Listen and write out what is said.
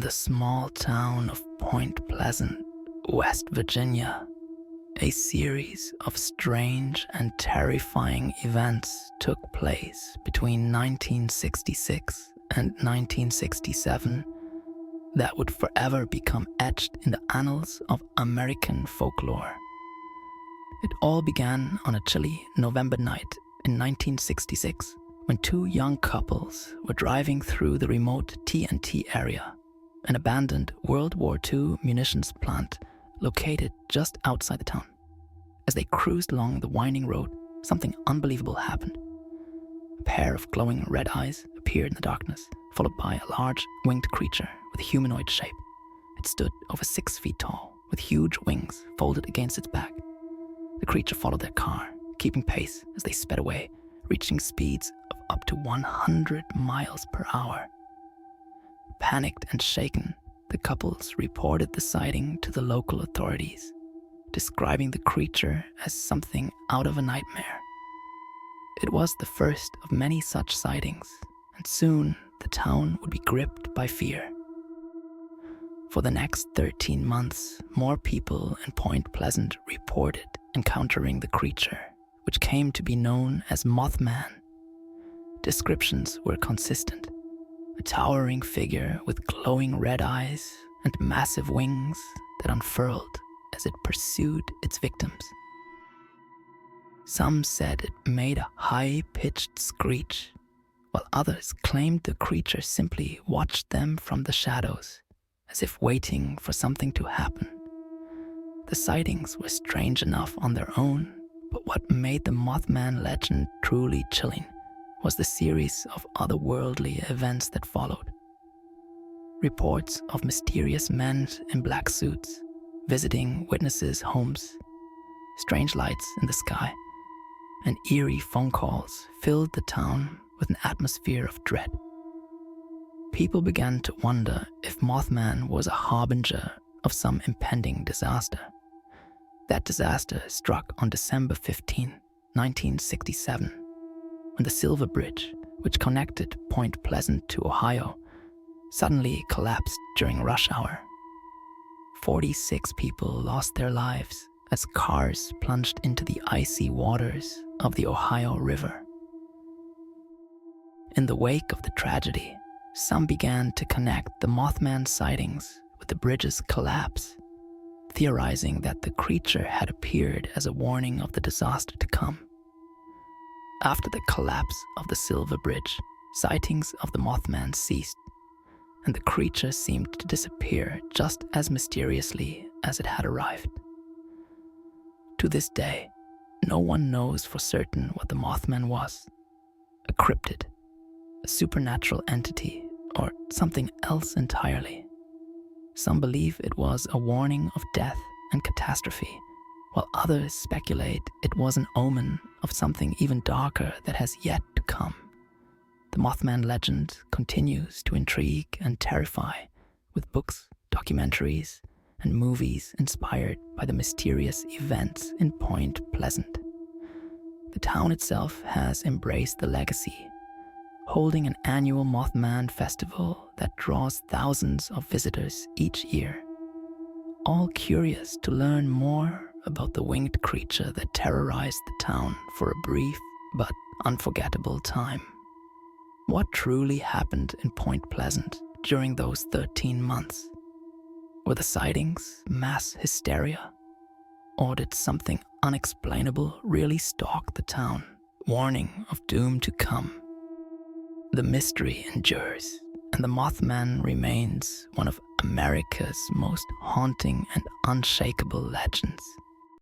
the small town of Point Pleasant, West Virginia, a series of strange and terrifying events took place between 1966 and 1967 that would forever become etched in the annals of American folklore. It all began on a chilly November night in 1966 when two young couples were driving through the remote TNT area, an abandoned World War II munitions plant located just outside the town. As they cruised along the winding road, something unbelievable happened. A pair of glowing red eyes appeared in the darkness, followed by a large winged creature with a humanoid shape. It stood over 6 feet tall, with huge wings folded against its back. The creature followed their car, keeping pace as they sped away, reaching speeds of up to 100 miles per hour. Panicked and shaken, the couples reported the sighting to the local authorities, describing the creature as something out of a nightmare. It was the first of many such sightings, and soon the town would be gripped by fear. For the next 13 months, more people in Point Pleasant reported encountering the creature, which came to be known as Mothman. Descriptions were consistent: a towering figure with glowing red eyes and massive wings that unfurled as it pursued its victims. Some said it made a high-pitched screech, while others claimed the creature simply watched them from the shadows, as if waiting for something to happen. The sightings were strange enough on their own, but what made the Mothman legend truly chilling was the series of otherworldly events that followed. Reports of mysterious men in black suits visiting witnesses' homes, strange lights in the sky, and eerie phone calls filled the town with an atmosphere of dread. People began to wonder if Mothman was a harbinger of some impending disaster. That disaster struck on December 15, 1967, when the Silver Bridge, which connected Point Pleasant to Ohio, suddenly collapsed during rush hour. 46 people lost their lives as cars plunged into the icy waters of the Ohio River. In the wake of the tragedy, some began to connect the Mothman sightings with the bridge's collapse, theorizing that the creature had appeared as a warning of the disaster to come. After the collapse of the Silver Bridge, sightings of the Mothman ceased, and the creature seemed to disappear just as mysteriously as it had arrived. To this day, no one knows for certain what the Mothman was: a cryptid, a supernatural entity, or something else entirely. Some believe it was a warning of death and catastrophe, while others speculate it was an omen of something even darker that has yet to come. The Mothman legend continues to intrigue and terrify, with books, documentaries, and movies inspired by the mysterious events in Point Pleasant. The town itself has embraced the legacy, holding an annual Mothman festival that draws thousands of visitors each year, all curious to learn more about the winged creature that terrorized the town for a brief but unforgettable time. What truly happened in Point Pleasant during those 13 months? Were the sightings mass hysteria? Or did something unexplainable really stalk the town, warning of doom to come? The mystery endures, and the Mothman remains one of America's most haunting and unshakable legends.